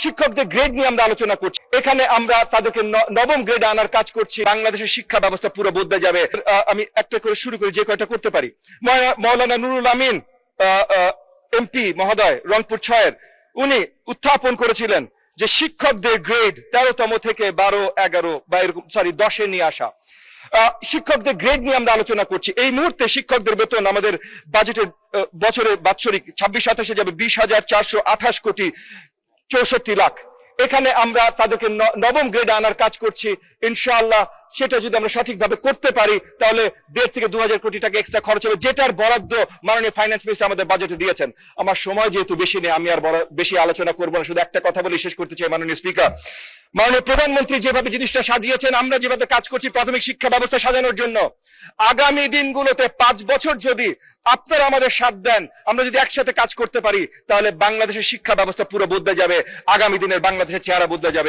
শিক্ষকদের গ্রেড নিয়ে আমরা আলোচনা করছি। এখানে আমরা তাদেরকে নবম গ্রেডে আনার কাজ করছি। বাংলাদেশের শিক্ষা ব্যবস্থা পুরো বদলে যাবে। আমি একটা করে শুরু করি, যে কয়টা করতে পারি। মৌলানা নুরুল আমিন এমপি মহোদয় রংপুর 6-এর, উনি উত্থাপন করেছিলেন যে শিক্ষকদের গ্রেড 13তম থেকে 12, 11 বা এরকম 10-এ নিয়ে আসা। শিক্ষকদের গ্রেড নিয়ে আমরা আলোচনা করছি। এই মুহূর্তে শিক্ষকদের বেতন আমাদের বাজেটের বছরে বাৎসরিক 26-27 যাবে 20,428 কোটি 64 লাখ। এখানে আমরা তাদেরকে নবম গ্রেডে আনার কাজ করছি। ইনশাআল্লাহ সেটা যদি আমরা সঠিকভাবে করতে পারি তাহলে 1.5 থেকে 2,000 কোটি টাকা এক্সট্রা খরচ হবে, যেটার বরাদ্দ মাননীয় ফাইন্যান্স মিনিস্টার আমাদের বাজেটে দিয়েছেন। আমার সময় যেহেতু বেশি নেই, আমি আর বেশি আলোচনা করবো না, শুধু একটা কথা বলে শেষ করতে চাই। মাননীয় স্পিকার, মাননীয় প্রধানমন্ত্রী যেভাবে জিনিসটা সাজিয়েছেন, আমরা যেভাবে কাজ করছি প্রাথমিক শিক্ষা ব্যবস্থা সাজানোর জন্য, আগামী দিনগুলোতে 5 বছর যদি আপনারা আমাদের সাথ দেন, আমরা যদি একসাথে কাজ করতে পারি, তাহলে বাংলাদেশের শিক্ষা ব্যবস্থা পুরো বদলে যাবে। আগামী দিনের বাংলাদেশের চেহারা বদলে যাবে।